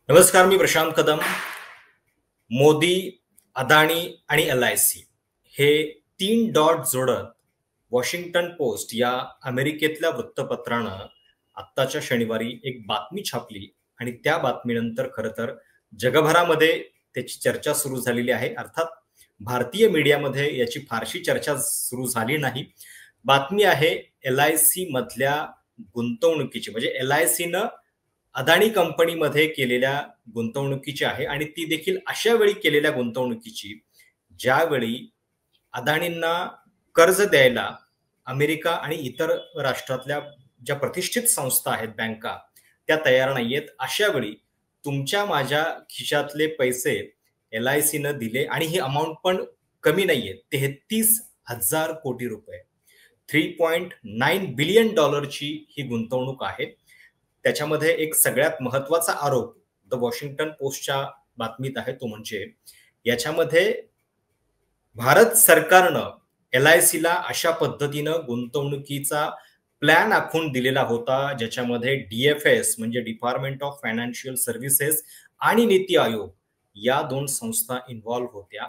नमस्कार, मी प्रशांत कदम. मोदी, अदानी आणि LIC हे तीन डॉट जोडत वॉशिंग्टन पोस्ट या अमेरिकेतल्या वृत्तपत्रानं आत्ताच्या शनिवारी एक बातमी छापली आणि त्या बातमीनंतर खरं तर जगभरामध्ये त्याची चर्चा सुरू झालेली आहे. अर्थात भारतीय मीडियामध्ये याची फारशी चर्चा सुरू झाली नाही. बातमी आहे LIC मधल्या गुंतवणुकीची, म्हणजे LICनं अदानी कंपनीमध्ये केलेल्या गुंतवणुकीची आहे आणि ती देखील अशा वेळी केलेल्या गुंतवणुकीची ज्यावेळी अदानींना कर्ज द्यायला अमेरिका आणि इतर राष्ट्रातल्या ज्या प्रतिष्ठित संस्था आहेत, बँका, त्या तयार नाहीयेत. अशा वेळी तुमच्या माझ्या खिशातले पैसे LICनं दिले आणि ही अमाऊंट पण कमी नाहीये, 33,000 कोटी रुपये, $3.9 बिलियन ही गुंतवणूक आहे. त्याच्यामध्ये एक सगळ्यात महत्वाचा आरोप द वॉशिंग्टन पोस्टच्या बातमीत आहे, तो म्हणजे याच्यामध्ये भारत सरकारनं LICला अशा पद्धतीनं गुंतवणुकीचा प्लॅन आखून दिलेला होता, ज्याच्यामध्ये DFS म्हणजे डिपार्टमेंट ऑफ फायनान्शियल सर्व्हिसेस आणि नीती आयोग या दोन संस्था इन्व्हॉल्व्ह होत्या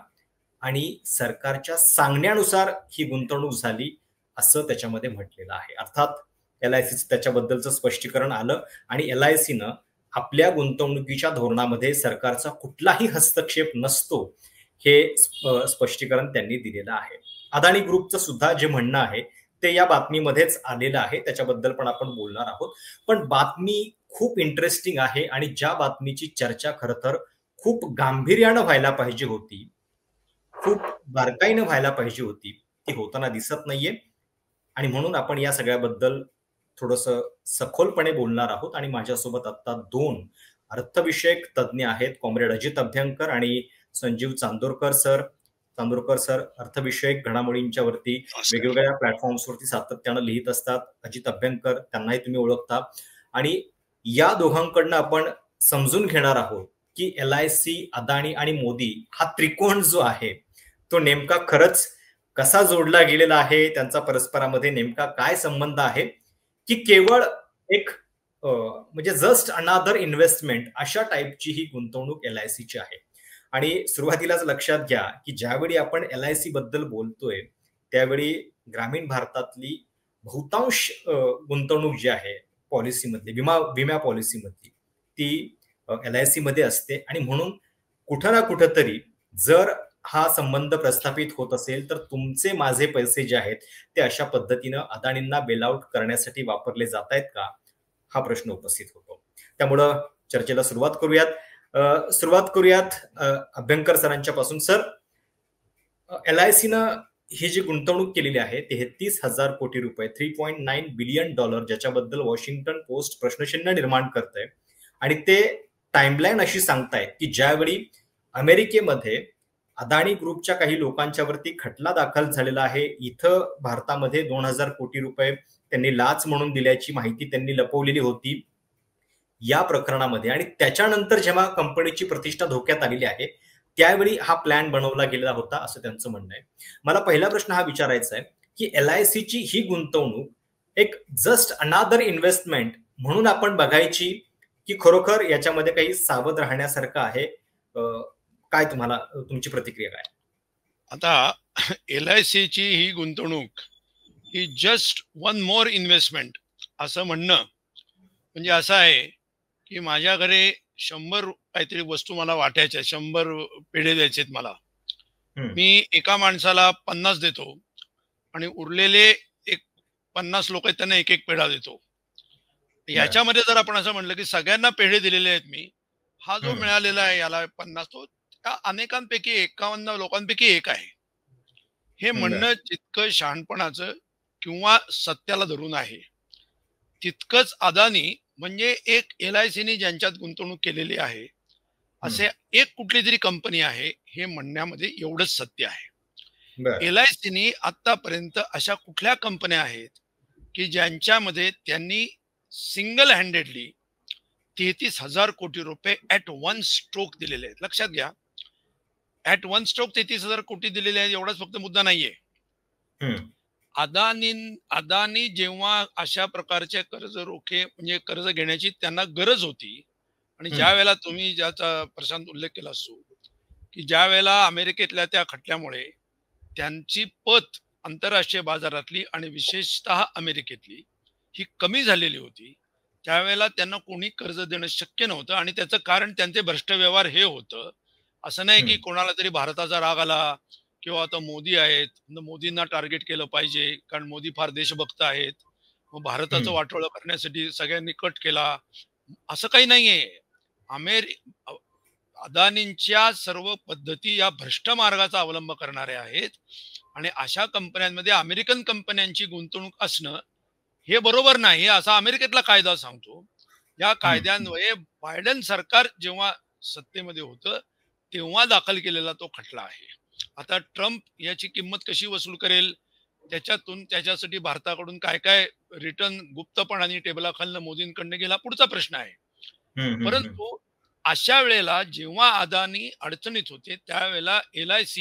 आणि सरकारच्या सांगण्यानुसार ही गुंतवणूक झाली असं त्याच्यामध्ये म्हटलेलं आहे. अर्थात LICचं त्याच्याबद्दलचं स्पष्टीकरण आलं आणि LICनं आपल्या गुंतवणुकीच्या धोरणामध्ये सरकारचा कुठलाही हस्तक्षेप नसतो हे स्पष्टीकरण त्यांनी दिलेलं आहे. अदानी ग्रुपचं सुद्धा जे म्हणणं आहे ते या बातमीमध्येच आलेलं आहे, त्याच्याबद्दल पण आपण बोलणार आहोत. पण बातमी खूप इंटरेस्टिंग आहे आणि ज्या बातमीची चर्चा खरं तर खूप गांभीर्यानं व्हायला पाहिजे होती, खूप बारकाईनं व्हायला पाहिजे होती, ती होताना दिसत नाहीये आणि म्हणून आपण या सगळ्याबद्दल थोडंसं सखोलपणे बोलणार आहोत. आणि माझ्यासोबत आता दोन अर्थविषयक तज्ज्ञ आहेत, कॉम्रेड अजित अभ्यंकर आणि संजीव चांदोरकर सर अर्थविषयक घडामोडींच्या वरती वेगवेगळ्या प्लॅटफॉर्म्सवरती सातत्यानं लिहित असतात. अजित अभ्यंकर, त्यांनाही तुम्ही ओळखता. आणि या दोघांकडनं आपण समजून घेणार आहोत की LIC, अदानी आणि मोदी हा त्रिकोण जो आहे तो नेमका खरंच कसा जोडला गेलेला आहे, त्यांचा परस्परामध्ये नेमका काय संबंध आहे, की केवळ एक म्हणजे जस्ट अनादर इन्व्हेस्टमेंट अशा टाईपची ही गुंतवणूक LICची आहे. आणि सुरुवातीलाच लक्षात घ्या की ज्यावेळी आपण LIC बद्दल बोलतोय त्यावेळी ग्रामीण भारतातली बहुतांश गुंतवणूक जी आहे पॉलिसीमधली, विमा पॉलिसीमधली, ती LIC मध्ये असते. आणि म्हणून कुठं ना कुठं तरी जर हा संबंध प्रस्थापित होत असेल तर तुमचे माझे पैसे जे आहेत ते अशा पद्धतीनं अदानींना बेलआउट करण्यासाठी वापरले जात आहेत का, हा प्रश्न उपस्थित होतो. त्यामुळं चर्चेला सुरुवात करूयात अभ्यंकर सरांच्या पासून. सर, LICनं ही जी गुंतवणूक केलेली आहे 33,000 कोटी रुपये, $3.9 बिलियन, ज्याच्याबद्दल वॉशिंग्टन पोस्ट प्रश्नचिन्ह निर्माण करतंय आणि ते टाइमलाईन अशी सांगतायत की ज्यावेळी अमेरिकेमध्ये अदानी ग्रुपच्या काही लोकांच्या वरती खटला दाखल झालेला आहे, इथं भारतामध्ये 2,000 कोटी रुपये त्यांनी लाच म्हणून दिल्याची माहिती त्यांनी लपवलेली होती या प्रकरणामध्ये. आणि त्याच्यानंतर जेव्हा कंपनीची प्रतिष्ठा धोक्यात आलेली आहे त्यावेळी हा प्लॅन बनवला गेलेला होता असं त्यांचं म्हणणं आहे. मला पहिला प्रश्न हा विचारायचा आहे की LICची ही गुंतवणूक एक जस्ट अनादर इन्व्हेस्टमेंट म्हणून आपण बघायची की खरोखर याच्यामध्ये काही सावध राहण्यासारखं आहे? काय तुम्हाला, तुमची प्रतिक्रिया काय? आता LICची ही गुंतवणूक ही जस्ट वन मोर इन्व्हेस्टमेंट असं म्हणणं म्हणजे असं आहे की माझ्या घरी 100 काहीतरी वस्तू मला वाटायच्या, 100 पेढे द्यायचे मला, मी एका माणसाला 50 देतो आणि उरलेले एक 50 लोक आहेत त्यांना एक एक पेढा देतो. याच्यामध्ये जर आपण असं म्हणलं की सगळ्यांना पेढे दिलेले आहेत मी, हा जो मिळालेला आहे याला 50, तो त्या अनेकांपैकी 51 लोकांपैकी एक आहे. हे म्हणणं जितकं शहाणपणाचं किंवा सत्याला धरून आहे तितकंच अदानी म्हणजे एक LICने ज्यांच्यात गुंतवणूक केलेली आहे असे एक कुठली तरी कंपनी आहे हे म्हणण्यामध्ये एवढंच सत्य आहे. LICने आतापर्यंत अशा कुठल्या कंपन्या आहेत की ज्यांच्यामध्ये त्यांनी सिंगल हँडेडली 33,000 कोटी रुपये ऍट वन स्ट्रोक दिलेले आहेत? लक्षात घ्या, ऍट वन स्ट्रोक 33,000 कोटी दिलेले आहेत एवढाच फक्त मुद्दा नाहीये. अदानी जेव्हा अशा प्रकारचे कर्ज रोखे म्हणजे कर्ज घेण्याची त्यांना गरज होती आणि ज्या वेळेला तुम्ही ज्याचा प्रशांत उल्लेख केला असतो की ज्या वेळेला अमेरिकेतल्या त्या खटल्यामुळे त्यांची पत आंतरराष्ट्रीय बाजारातली आणि विशेषतः अमेरिकेतली ही कमी झालेली होती, त्यावेळेला त्यांना कोणी कर्ज देणं शक्य नव्हतं. आणि त्याचं कारण त्यांचे भ्रष्ट व्यवहार हे होतं. असं नाही की कोणाला तरी भारताचा राग आला किंवा आता मोदी आहेत, मोदींना टार्गेट केलं पाहिजे कारण मोदी फार देशभक्त आहेत, मग भारताचं वाटोळं करण्यासाठी सगळ्यांनी कट केला, असं काही नाहीये. अदानींच्या सर्व पद्धती या भ्रष्ट मार्गाचा अवलंब करणाऱ्या आहेत आणि अशा कंपन्यांमध्ये अमेरिकन कंपन्यांची गुंतवणूक असणं हे बरोबर नाही असा अमेरिकेतला कायदा सांगतो. या कायद्यान्वये बायडन सरकार जेव्हा सत्तेमध्ये होतं तेव्हा दाखल केलेला तो खटला आहे. आता ट्रम्प याची किंमत कशी वसूल करेल, त्याच्यातून त्याच्यासाठी भारताकडून काय काय रिटर्न गुप्तपणाने टेबलाखालनं मोदींकडनं गेला पुढचा प्रश्न आहे. परंतु अशा वेळेला जेव्हा अदानी अडचणीत होते त्यावेळेला LIC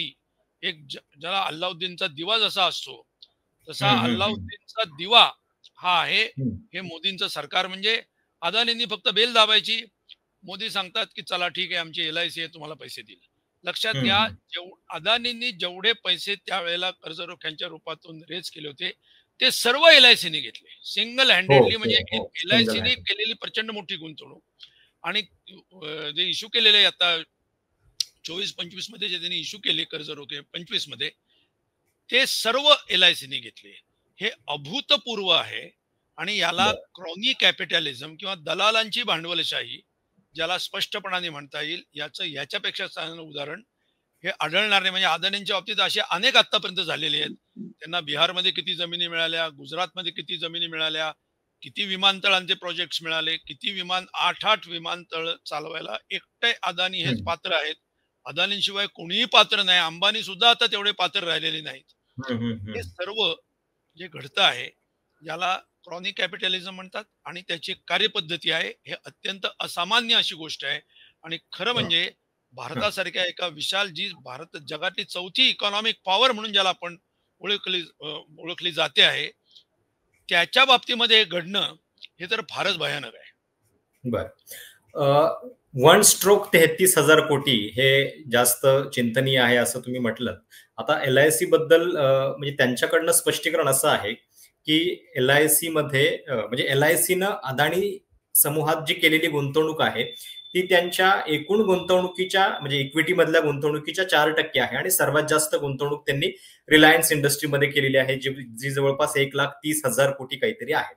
एक ज्याला अल्लाउद्दीनचा दिवा जसा असतो तसा अल्लाउद्दीनचा दिवा हा आहे हे मोदींचं सरकार. म्हणजे अदानींनी फक्त बेल दाबायची, मोदी सांगतात की चला ठीक आहे आमची LIC आहे तुम्हाला पैसे दिले. लक्षात घ्या अदानींनी जेवढे पैसे त्यावेळेला कर्जरोख्यांच्या रूपातून रेज केले होते ते सर्व LICने घेतले सिंगल हँडेडली. म्हणजे LICने केलेली प्रचंड मोठी गुंतवणूक. आणि जे इश्यू केलेले आता 24-25 मध्ये जे त्यांनी इश्यू केले कर्जरोखे 25 मध्ये ते सर्व LICने घेतले. हे अभूतपूर्व आहे आणि याला क्रॉनी कॅपिटलिझम किंवा दलालांची भांडवलशाही ज्याला स्पष्टपणाने म्हणता येईल याच्यापेक्षा चांगलं उदाहरण हे आढळणार नाही. म्हणजे अदानींच्या बाबतीत असे अनेक आतापर्यंत झालेले आहेत. त्यांना बिहारमध्ये किती जमिनी मिळाल्या, गुजरातमध्ये किती जमिनी मिळाल्या, किती विमानतळांचे प्रोजेक्ट्स मिळाले, किती 8 विमानतळ चालवायला एकटे अदानी हेच पात्र आहेत. अदानींशिवाय कोणीही पात्र नाही. अंबानी सुद्धा आता तेवढे पात्र राहिलेले नाहीत. हे सर्व जे घडतं आहे याला क्रॉनिक कॅपिटलिझम म्हणतात आणि त्याची कार्यपद्धती आहे. हे अत्यंत असामान्य अशी गोष्ट आहे. आणि खरं म्हणजे भारतासारख्या एका विशाल जी भारत जगातली चौथी इकॉनॉमिक पॉवर म्हणून ज्याला आपण ओळखली जाते आहे त्याच्या बाबतीमध्ये घडणं हे तर फारच भयानक आहे. बर, वन स्ट्रोक 33,000 कोटी हे जास्त चिंतनीय आहे असं तुम्ही म्हटलं. आता LIC बद्दल म्हणजे त्यांच्याकडनं स्पष्टीकरण असं आहे की LIC मध्ये म्हणजे LICनं अदानी समूहात जी केलेली गुंतवणूक आहे ती त्यांच्या एकूण गुंतवणुकीच्या म्हणजे इक्विटी मधल्या गुंतवणुकीच्या 4% आहे आणि सर्वात जास्त गुंतवणूक त्यांनी रिलायन्स इंडस्ट्रीमध्ये केलेली आहे जी जवळपास 1,30,000 कोटी काहीतरी आहे.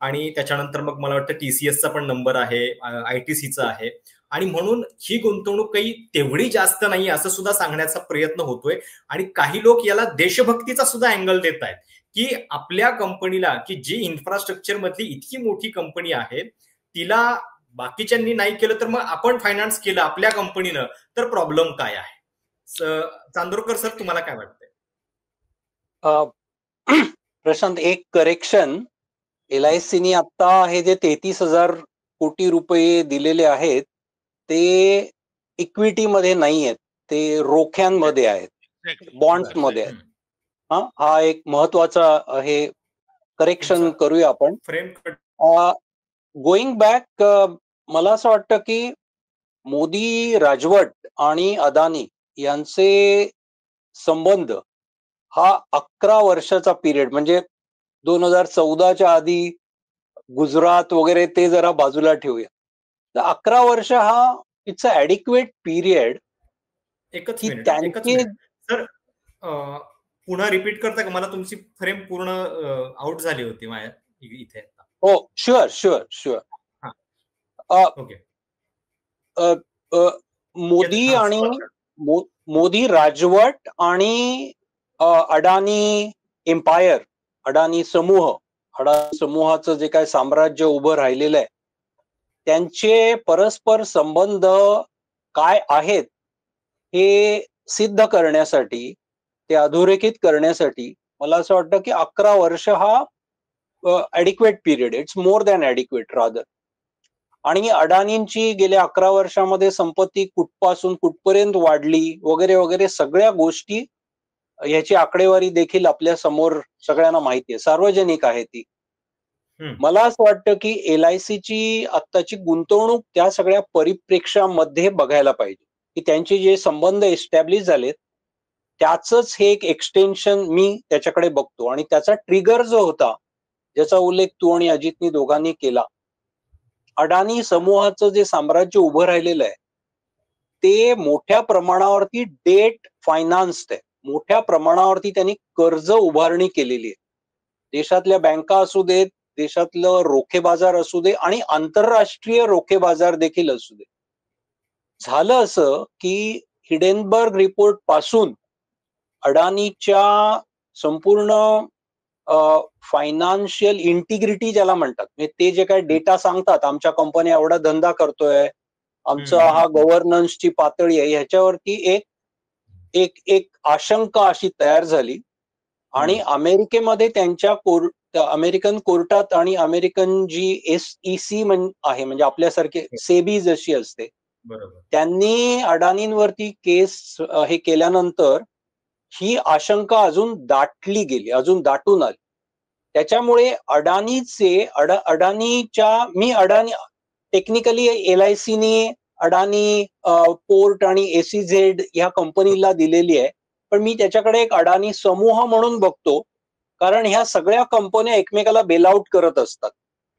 आणि त्याच्यानंतर मग मला वाटतं TCSचा पण नंबर आहे, ITCचा आहे. आणि म्हणून ही गुंतवणूक काही तेवढी जास्त नाही असं सुद्धा सांगण्याचा प्रयत्न होतोय. आणि काही लोक याला देशभक्तीचा सुद्धा अँगल देत आहेत की आपल्या कंपनीला की जी इन्फ्रास्ट्रक्चर मधली इतकी मोठी कंपनी आहे तिला बाकीच्यांनी नाही केलं तर मग आपण फायनान्स केलं आपल्या कंपनीनं तर प्रॉब्लेम काय आहे. चांदोरकर सर तुम्हाला काय वाटतंय? प्रशांत, एक करेक्शन. LICनी आता हे जे 33,000 कोटी रुपये दिलेले आहेत ते इक्विटी मध्ये नाही आहेत, ते रोख्यांमध्ये आहेत, बॉन्ड्स मध्ये आहेत. हा एक महत्वाचा हे करेक्शन करूया आपण. गोईंग बॅक, मला असं वाटतं की मोदी राजवट आणि अदानी यांचे संबंध हा 11 वर्षाचा पिरियड, म्हणजे 2014च्या आधी गुजरात वगैरे ते जरा बाजूला ठेवूया. तर 11 वर्ष हा इट्स अ ॲडिक्वेट पिरियड. एकच मिनिट सर, पुन्हा रिपीट करता का? मला तुमची फ्रेम पूर्ण आउट झाली होती माझ्या इथे. हो, शुअर. ओके. मोदी राजवट आणि अडानी एम्पायर, अडानी समूहाचं जे काय साम्राज्य उभं राहिलेलं आहे त्यांचे परस्पर संबंध काय आहेत हे सिद्ध करण्यासाठी, ते अधोरेखित करण्यासाठी मला असं वाटतं की 11 वर्ष हा adequate period, it's more than adequate rather. आणि अडानींची गेल्या 11 वर्षामध्ये संपत्ती कुठपासून कुठपर्यंत वाढली वगैरे वगैरे सगळ्या गोष्टी, याची आकडेवारी देखील आपल्या समोर सगळ्यांना माहिती आहे, सार्वजनिक आहे ती. मला असं वाटतं की LICची आत्ताची गुंतवणूक त्या सगळ्या परिप्रेक्षामध्ये बघायला पाहिजे की त्यांचे जे संबंध एस्टॅब्लिश झालेत त्याच हे एक एक्सटेन्शन मी त्याच्याकडे बघतो. आणि त्याचा ट्रिगर जो होता ज्याचा उल्लेख तू आणि अजितनी दोघांनी केला, अडाणी समूहाचं जे साम्राज्य उभं राहिलेलं आहे ते मोठ्या प्रमाणावरती डेट फायनान्स्ड आहे. मोठ्या प्रमाणावरती त्यांनी कर्ज उभारणी केलेली आहे. देशातल्या बँका असू देत, देशातलं रोखे बाजार असू दे आणि आंतरराष्ट्रीय रोखे बाजार देखील असू दे. झालं असं की हिडेनबर्ग रिपोर्ट पासून अडाणीच्या संपूर्ण फायनान्शियल इंटिग्रिटी ज्याला म्हणतात, म्हणजे ते जे काही डेटा सांगतात आमच्या कंपन्या एवढा धंदा करतोय, आमचा हा गव्हर्नन्सची पातळी आहे, ह्याच्यावरती एक एक एक आशंका अशी तयार झाली. आणि अमेरिकेमध्ये त्यांच्या अमेरिकन कोर्टात आणि अमेरिकन जी SEC आहे म्हणजे आपल्यासारखे सेबी जशी असते, त्यांनी अडाणींवरती केस हे केल्यानंतर ही आशंका अजून दाटली गेली, अजून दाटून आली. त्याच्यामुळे अडाणी टेक्निकली LICनी अडाणी पोर्ट आणि SEZ ह्या कंपनीला दिलेली आहे, पण मी त्याच्याकडे एक अडाणी समूह म्हणून बघतो, कारण ह्या सगळ्या कंपन्या एकमेकाला बेलआउट करत असतात.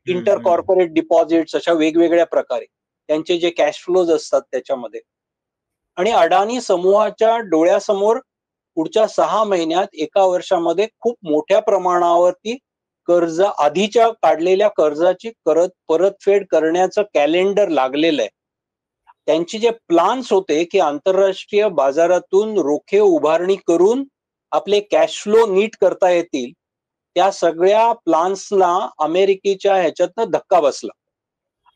इंटर कॉर्पोरेट डिपॉझिट्स अशा वेगवेगळ्या प्रकारे त्यांचे जे कॅश फ्लोज असतात त्याच्यामध्ये. आणि अडाणी समूहाच्या डोळ्यासमोर पुढच्या 6 महिन्यात 1 वर्षामध्ये खूप मोठ्या प्रमाणावरती कर्ज, आधीच्या काढलेल्या कर्जाची परतफेड करण्याचं कॅलेंडर लागलेलं आहे. त्यांचे जे प्लान्स होते की आंतरराष्ट्रीय बाजारातून रोखे उभारणी करून आपले कॅश फ्लो नीट करता येतील, त्या सगळ्या प्लान्सला अमेरिकेच्या ह्याच्यातनं धक्का बसला.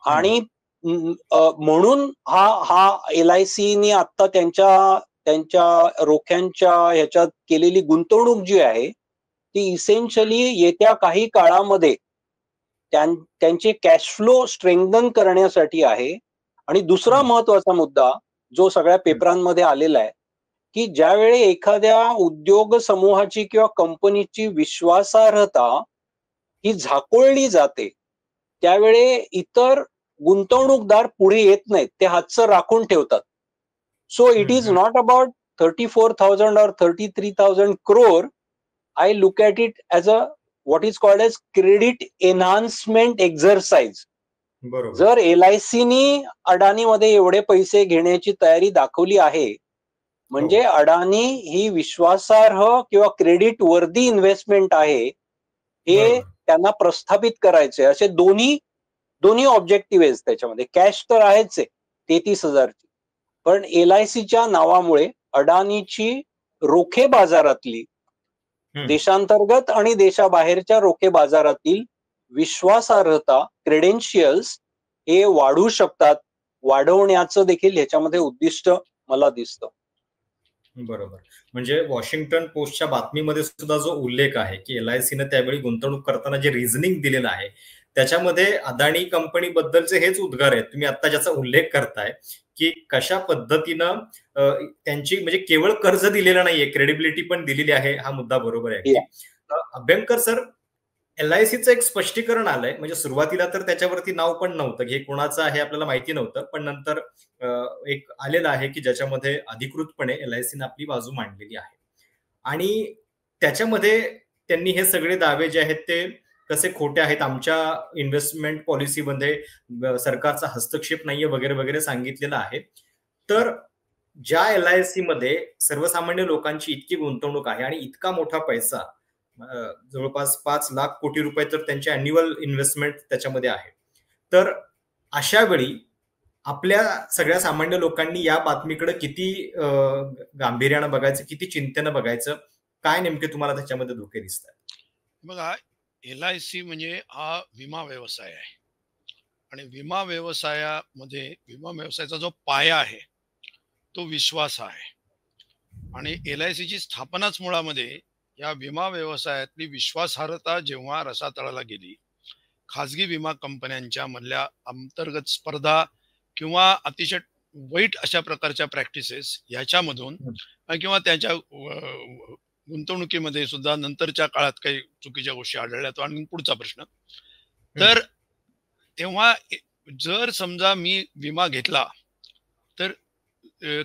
आणि म्हणून हा LICनी आता त्यांच्या रोख्यांच्या ह्याच्यात केलेली गुंतवणूक जी आहे ती इसेन्शियली येत्या काही काळामध्ये त्यांचे कॅश फ्लो स्ट्रेंथन करण्यासाठी आहे. आणि दुसरा महत्वाचा मुद्दा जो सगळ्या पेपरांमध्ये आलेला आहे की ज्यावेळी एखाद्या उद्योग समूहाची किंवा कंपनीची विश्वासार्हता ही झाकोळली जाते त्यावेळी इतर गुंतवणूकदार पुढे येत नाहीत, ते हातचं राखून ठेवतात. So it is not about 34,000 or 33,000 crore. I look at it as what is called as credit enhancement exercise. जर LICनी अडाणीमध्ये एवढे पैसे घेण्याची तयारी दाखवली आहे म्हणजे अडाणी ही विश्वासार्ह किंवा क्रेडिट वर्दी इन्व्हेस्टमेंट आहे हे त्यांना प्रस्थापित करायचे. असे दोन्ही ऑब्जेक्टिव्ह आहेत त्याच्यामध्ये. कॅश तर आहेच आहे 33,000ची, पण LICच्या नावामुळे अडाणीची रोखे बाजारातली, देशांतर्गत आणि देशाबाहेरच्या रोखे बाजारातील विश्वासार्हता, क्रेडेन्शियल्स हे वाढू शकतात. वाढवण्याचं देखील ह्याच्यामध्ये उद्दिष्ट मला दिसतं. बरोबर. म्हणजे वॉशिंग्टन पोस्टच्या बातमीमध्ये सुद्धा जो उल्लेख आहे की LICनं त्यावेळी गुंतवणूक करताना जे रिझनिंग दिलेलं आहे त्याच्यामध्ये अदानी कंपनी बद्दलचे हेच उद्गार आहेत. तुम्ही आता ज्याचा उल्लेख करताय की कशा पद्धतीनं त्यांची म्हणजे केवळ कर्ज दिलेलं नाहीये, क्रेडिबिलिटी पण दिलेली आहे. हा मुद्दा बरोबर आहे. अभ्यंकर सर, LICचं एक स्पष्टीकरण आलंय. म्हणजे सुरुवातीला तर त्याच्यावरती नाव पण नव्हतं, हे कोणाचं आहे आपल्याला माहिती नव्हतं, पण नंतर एक आलेलं आहे की ज्याच्यामध्ये अधिकृतपणे LICनं आपली बाजू मांडलेली आहे. आणि त्याच्यामध्ये त्यांनी हे सगळे दावे जे आहेत ते कसे खोटे आहेत, आमच्या इन्व्हेस्टमेंट पॉलिसीमध्ये सरकारचा हस्तक्षेप नाहीये वगैरे वगैरे सांगितलेलं आहे. तर ज्या LICमध्ये सर्वसामान्य लोकांची इतकी गुंतवणूक आहे आणि इतका मोठा पैसा, जवळपास 5 लाख कोटी रुपये तर त्यांची अॅन्युअल इन्व्हेस्टमेंट त्याच्यामध्ये आहे, तर अशा वेळी आपल्या सगळ्या सामान्य लोकांनी या बातमीकडे किती गांभीर्यानं बघायचं, किती चिंतेनं बघायचं, काय नेमके तुम्हाला त्याच्यामध्ये धोके दिसतात? बघा, LIC म्हणजे हा विमा व्यवसाय आहे आणि विमा व्यवसायाचा जो पाया आहे तो विश्वास आहे. आणि LICची स्थापनाच मुळामध्ये या विमा व्यवसायातली विश्वासार्हता जेव्हा रसातळाला गेली, खाजगी विमा कंपन्यांच्या मधल्या अंतर्गत स्पर्धा किंवा अतिशय वाईट अशा प्रकारच्या प्रॅक्टिसेस याच्यामधून किंवा त्याच्या गुंतवणुकीमध्ये सुद्धा नंतरच्या काळात काही चुकीच्या गोष्टी आढळल्या. तो आणि पुढचा प्रश्न, तर तेव्हा जर समजा मी विमा घेतला तर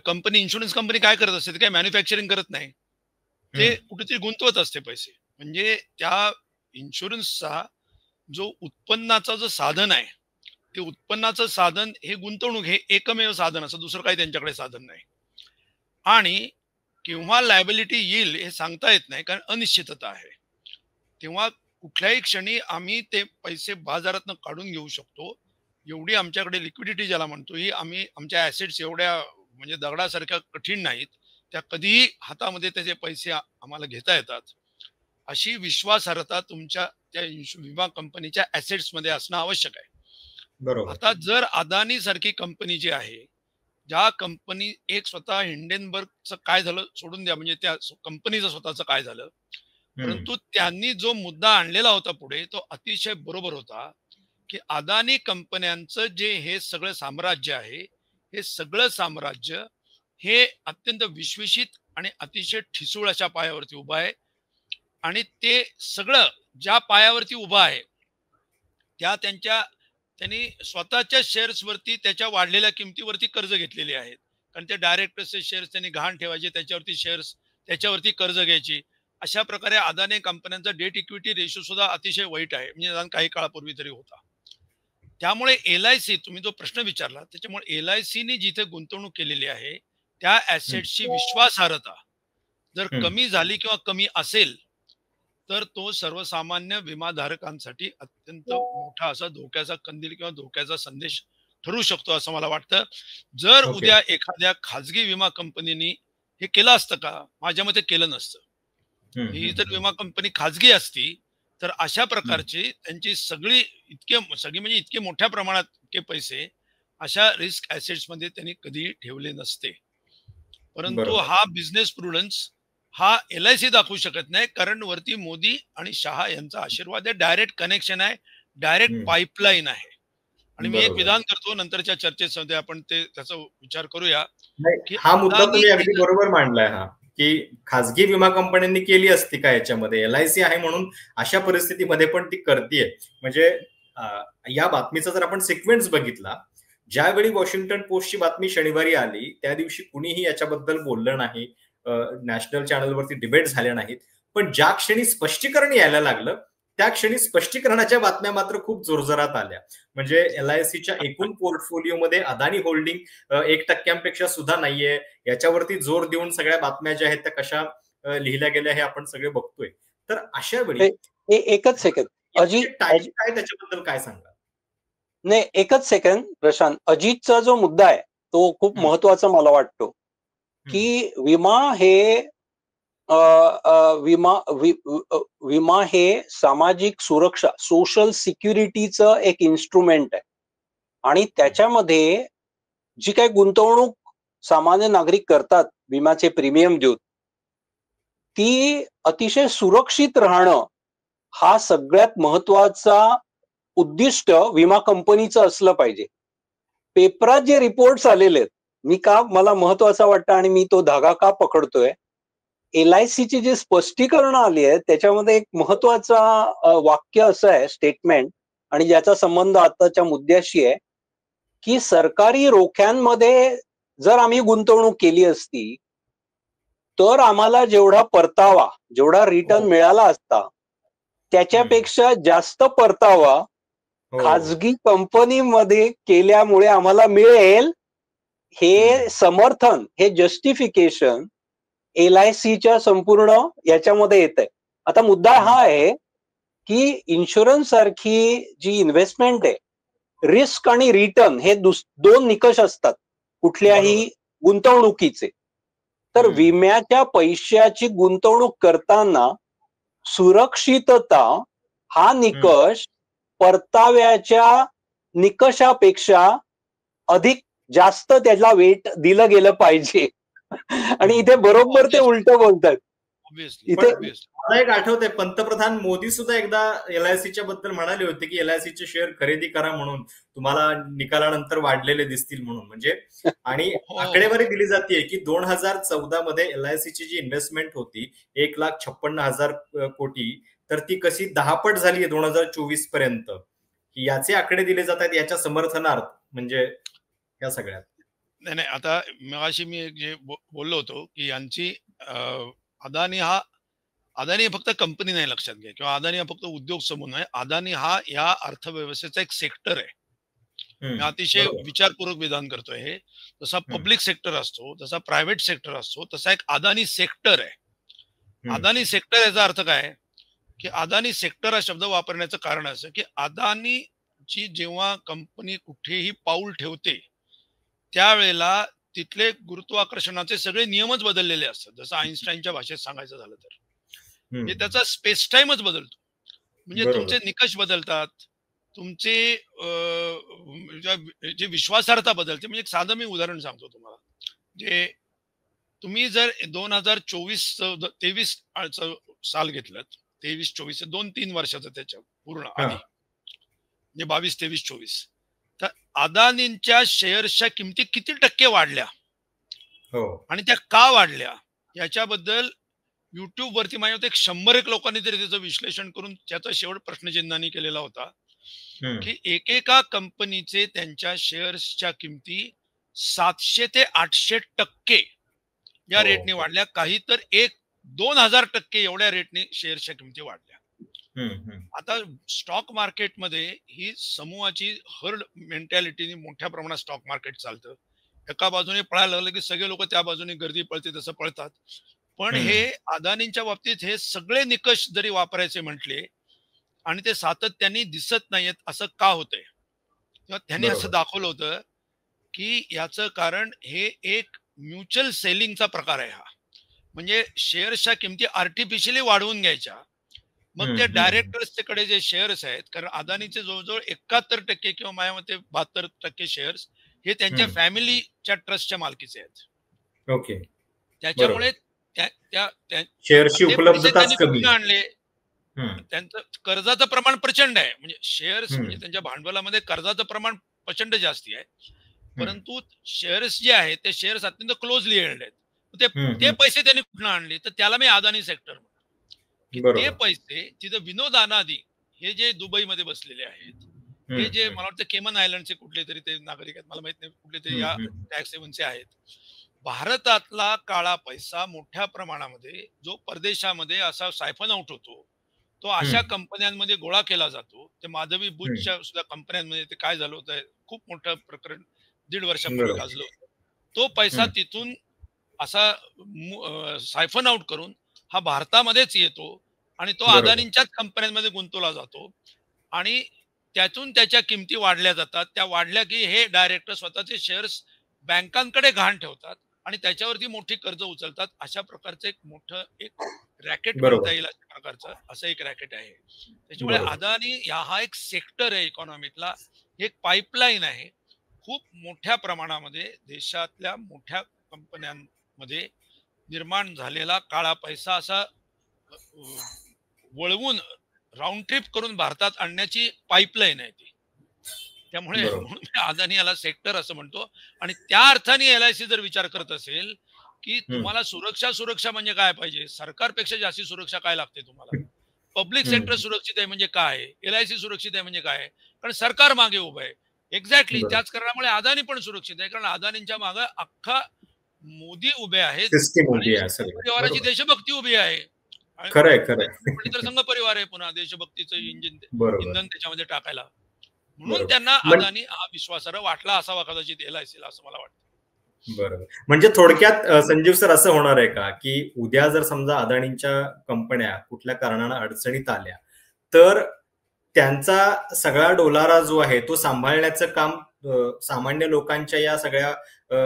कंपनी, इन्शुरन्स कंपनी काय करत असते, ते काय मॅन्युफॅक्चरिंग करत नाही, ते कुठेतरी गुंतवत असते पैसे. म्हणजे त्या इन्शुरन्सचा जो उत्पन्नाचा जो साधन आहे, ते उत्पन्नाचं साधन हे गुंतवणूक, हे एकमेव साधन असं, दुसरं काही त्यांच्याकडे साधन नाही. आणि केव्हा लायबिलिटी येईल हे सांगता येत नाही, कारण अनिश्चितता आहे. तेव्हा कुठल्याही क्षणी आम्ही ते पैसे बाजारातनं काढून घेऊ शकतो. एवढी आमच्याकडे लिक्विडिटी ज्याला म्हणतो, ही आम्ही, आमच्या ऍसेट्स एवढ्या म्हणजे दगडासारख्या कठीण नाहीत, त्या कधीही हातामध्ये त्याचे पैसे आम्हाला घेता येतात. अशी विश्वासार्हता तुमच्या त्या विमा कंपनीच्या ऍसेट्स मध्ये असणं आवश्यक आहे. बरोबर. आता जर अदानी सारखी कंपनी जी आहे, ज्या कंपनी, एक स्वतः हिंडेनबर्गचं काय झालं सोडून द्या, म्हणजे त्या कंपनीचं स्वतःचं काय झालं, परंतु त्यांनी जो मुद्दा आणलेला होता पुढे, तो अतिशय बरोबर होता, की अदानी कंपन्यांचं जे हे सगळं साम्राज्य आहे, हे सगळं साम्राज्य हे अत्यंत विश्वसित आणि अतिशय ठिसूळ अशा पायावरती उभं आहे. आणि ते सगळं ज्या पायावरती उभं आहे, त्यांनी स्वतःच्या शेअर्सवरती, त्याच्या वाढलेल्या किमतीवरती कर्ज घेतलेले आहेत. कारण ते डायरेक्टर्सचे शेअर्स त्यांनी गहाण ठेवायचे, त्याच्यावरती शेअर्स, त्याच्यावरती कर्ज घ्यायची. अशा प्रकारे अदानी कंपन्यांचा डेट इक्विटी रेशो सुद्धा अतिशय वाईट आहे, म्हणजे काही काळापूर्वी तरी होता. त्यामुळे LIC, तुम्ही जो प्रश्न विचारला, त्याच्यामुळे LICने जिथे गुंतवणूक केलेली आहे त्या ऍसेटची विश्वासार्हता जर कमी झाली किंवा कमी असेल, तर तो सर्वसामान्य विमाधारकांसाठी अत्यंत मोठा असा धोक्याचा कंदील किंवा धोक्याचा संदेश ठरू शकतो असं मला वाटतं. जर उद्या एखाद्या खाजगी विमा कंपनीने हे केलं असतं का? माझ्या मते केलं नसतं. ही जर विमा कंपनी खाजगी असती तर अशा प्रकारची त्यांची सगळी म्हणजे इतके मोठ्या प्रमाणात इतके पैसे अशा रिस्क ऍसेट्स मध्ये त्यांनी कधी ठेवले नसते. परंतु हा बिझनेस प्रुडन्स हा LIC दाखवू शकत नाही, कारण वरती मोदी आणि शहा यांचा आशीर्वाद आहे, डायरेक्ट कनेक्शन आहे, डायरेक्ट पाईपलाईन आहे. आणि मी एक विधान करतो, नंतरच्या चर्चेमध्ये आपण त्याचा विचार करूया. हा मुद्दा तुम्ही अगदी बरोबर मांडलाय, हा की खाजगी विमा कंपन्यांनी केली असती का याच्यामध्ये, LIC आहे म्हणून अशा परिस्थितीमध्ये पण ती करतीये. म्हणजे या बातमीचा जर आपण सिक्वेन्स बघितला, ज्यावेळी वॉशिंग्टन पोस्टची बातमी शनिवारी आली त्या दिवशी कुणीही याच्याबद्दल बोललं नाही, नॅशनल चॅनलवरती डिबेट झाल्या नाहीत. पण ज्या क्षणी स्पष्टीकरण यायला लागलं त्या क्षणी स्पष्टीकरणाच्या बातम्या मात्र खूप जोरजोरात आल्या. म्हणजे LICच्या एकूण पोर्टफोलिओमध्ये अदानी होल्डिंग 1% सुद्धा नाहीये. याच्यावरती जोर देऊन सगळ्या बातम्या ज्या आहेत त्या कशा लिहिल्या गेल्या हे आपण सगळे बघतोय. तर अशा वेळी एकच सेकंद अजित, काय त्याच्याबद्दल काय सांगा? नाही, एकच सेकंद प्रशांत. अजितचा जो मुद्दा आहे तो खूप महत्वाचा मला वाटतो, की विमा हे सामाजिक सुरक्षा, सोशल सिक्युरिटीचं एक इन्स्ट्रुमेंट आहे. आणि त्याच्यामध्ये जी काही गुंतवणूक सामान्य नागरिक करतात विम्याचे प्रीमियम देऊन, ती अतिशय सुरक्षित राहणं हा सगळ्यात महत्वाचा उद्दिष्ट विमा कंपनीचं असलं पाहिजे. पेपरात जे रिपोर्ट्स आलेले आहेत, मला महत्वाचा वाटतं आणि मी तो धागा का पकडतोय, LICची जे स्पष्टीकरण आली आहे त्याच्यामध्ये एक महत्वाचा वाक्य असं आहे, स्टेटमेंट, आणि ज्याचा संबंध आताच्या मुद्द्याशी आहे, की सरकारी रोख्यांमध्ये जर आम्ही गुंतवणूक केली असती तर आम्हाला जेवढा रिटर्न मिळाला असता त्याच्यापेक्षा जास्त परतावा खाजगी कंपनीमध्ये केल्यामुळे आम्हाला मिळेल, हे समर्थन, हे जस्टिफिकेशन LICच्या संपूर्ण याच्यामध्ये येत आहे. आता मुद्दा हा आहे की इन्शुरन्स सारखी जी इन्व्हेस्टमेंट आहे, रिस्क आणि रिटर्न हे दोन निकष असतात कुठल्याही गुंतवणुकीचे. तर विम्याच्या पैशाची गुंतवणूक करताना सुरक्षितता हा निकष परताव्याच्या निकषापेक्षा जास्त त्याला वेट दिलं गेलं पाहिजे. आणि इथे बरोबर ते उलट बोलतात. इथे मला एक आठवतंय, पंतप्रधान मोदी सुद्धा एकदा LICच्या बद्दल म्हणाले होते की LICचे शेअर खरेदी करा म्हणून, तुम्हाला निकालानंतर वाढलेले दिसतील म्हणून. म्हणजे आणि आकडेवारी दिली जाते की 2014 मध्ये LICची जी इन्व्हेस्टमेंट होती 1,56,000 कोटी, तर ती कशी 10 पट झाली आहे 2024 पर्यंत. याचे आकडे दिले जात आहेत याच्या समर्थनार्थ म्हणजे या सगळ्यात? नाही, आता मगाशी मी जे बोललो होतो की यांची अदानी फक्त कंपनी नाही लक्षात घ्या, किंवा अदानी हा फक्त उद्योग समूह नाही. अदानी हा या अर्थव्यवस्थेचा एक सेक्टर आहे. मी अतिशय विचारपूर्वक विधान करतोय. हे जसा पब्लिक सेक्टर असतो, जसा प्रायव्हेट सेक्टर असतो, तसा एक अदानी सेक्टर आहे. अदानी सेक्टर याचा अर्थ काय की अदानी सेक्टर हा शब्द वापरण्याचं कारण असं की अदानीची जेव्हा कंपनी कुठेही पाऊल ठेवते त्यावेळेला तिथले गुरुत्वाकर्षणाचे सगळे नियमच बदललेले असतात. जसं आईन्स्टाईनच्या भाषेत सांगायचं झालं तर म्हणजे त्याचा स्पेस टाइमच बदलतो. म्हणजे तुमचे निकष बदलतात, तुमचे जे विश्वासार्हता बदलते. म्हणजे एक साधं मी उदाहरण सांगतो तुम्हाला. जे तुम्ही जर 2024-23 साल घेतलं, 23-24 2-3 वर्षाचं त्याच्या पूर्ण आधी म्हणजे 22-23-24, तर अदानींच्या शेअर्सच्या किमती किती टक्के वाढल्या आणि त्या का वाढल्या याच्याबद्दल युट्यूब वरती माझ्या 100 लोकांनी तरी त्याचं विश्लेषण करून त्याचा शेवट प्रश्नचिन्हाने केलेला होता की एकेका कंपनीचे त्यांच्या शेअर्सच्या किमती 700 ते 800% या रेटने वाढल्या. काही तर 1-2,000% एवढ्या रेटने शेअर्सच्या किमती वाढल्या. आता स्टॉक मार्केटमध्ये ही समूहाची हर्ड मेंटॅलिटीने मोठ्या प्रमाणात स्टॉक मार्केट चालतं. एका बाजूने पळायला लागलं की सगळे लोक त्या बाजूने गर्दी पळते तसं पळतात. पण हे अदानींच्या बाबतीत हे सगळे निकष जरी वापरायचे म्हटले आणि ते सातत्याने दिसत नाहीयेत, असं का होतंय? किंवा त्यांनी असं दाखवलं होतं की याचं कारण हे एक म्युच्युअल सेलिंगचा प्रकार आहे. हा म्हणजे शेअर्सच्या किमती आर्टिफिशियली वाढवून घ्यायच्या, मग ते डायरेक्टर्सकडे जे शेअर्स आहेत, कारण अदानीचे जवळजवळ 71% किंवा माझ्या मते 72% शेअर्स हे त्यांच्या फॅमिलीच्या ट्रस्टच्या मालकीचे आहेत. ओके. त्याच्यामुळे शेअर्सची उपलब्धताच कमी आणले. त्यांचं कर्जाचं प्रमाण प्रचंड आहे. म्हणजे शेअर्स म्हणजे त्यांच्या भांडवलामध्ये कर्जाचं प्रमाण प्रचंड जास्ती आहे. परंतु शेअर्स जे आहेत ते शेअर्स अत्यंत क्लोजली हेल्ड आहेत. ते पैसे त्यांनी कुठून आणले, तर त्याला मी अदानी सेक्टर म्हणतो. ते पैसे तिथं विनोद अनादी हे जे दुबईमध्ये बसलेले आहेत, हे जे मला वाटतं केमन आयलंडचे कुठले तरी ते नागरिक आहेत, मला माहित नाही कुठले तरी या टॅक्स हेवनचे आहेत. भारतातला काळा पैसा मोठ्या प्रमाणामध्ये जो परदेशामध्ये असा सायफन आउट होतो, तो अशा कंपन्यांमध्ये गोळा केला जातो. ते माधवी बुशच्या सुद्धा कंपन्यांमध्ये ते काय झालं होतं, खूप मोठं प्रकरण 1.5 वर्षापूर्वी गाजलं होतं. तो पैसा तिथून असा सायफन आउट करून हा भारतामध्येच येतो आणि तो अदानींच्याच कंपन्यांमध्ये गुंतवला जातो आणि त्यातून त्याच्या किमती वाढल्या जातात. त्या वाढल्या की हे डायरेक्टर स्वतःचे शेअर्स बँकांकडे गहाण ठेवतात आणि त्याच्यावरती मोठी कर्ज उचलतात. अशा प्रकारचं एक मोठं एक रॅकेट म्हणता येईल, अशा प्रकारचं असं एक रॅकेट आहे. त्याच्यामुळे अदानी हा एक सेक्टर आहे इकॉनॉमीतला, एक पाईपलाईन आहे. खूप मोठ्या प्रमाणामध्ये देशातल्या मोठ्या कंपन्यांमध्ये निर्माण झालेला काळा पैसा असा वळवून राऊंड ट्रिप करून भारतात आणण्याची पाईपलाईन आहे ती. त्यामुळे अदानी याला सेक्टर असं म्हणतो. आणि त्या अर्थाने LIC जर विचार करत असेल की तुम्हाला सुरक्षा म्हणजे काय पाहिजे, सरकारपेक्षा जास्ती सुरक्षा काय लागते तुम्हाला, पब्लिक सेक्टर सुरक्षित आहे म्हणजे काय, LIC सुरक्षित आहे म्हणजे काय, कारण सरकार मागे उभं आहे. एक्झॅक्टली त्याच कारणामुळे अदानी पण सुरक्षित आहे, कारण अदानींच्या मागे अख्खा मोदी उभे आहेत, परिवाराची देशभक्ती उभी आहे. तर संघ परिवार आहे पुन्हा देशभक्तीचं इंधन त्याच्यामध्ये टाकायला. म्हणून त्यांना अदानी हा विश्वासार्ह वाटला असावा कदाचित LICला, असं मला वाटतं. बरोबर. म्हणजे थोडक्यात संजीव सर असं होणार आहे का की उद्या जर समजा अदानींच्या कंपन्या कुठल्या कारणाने अडचणीत आल्या तर त्यांचा सगळा डोलारा जो आहे तो सांभाळण्याचं काम सामान्य लोकांच्या या सगळ्या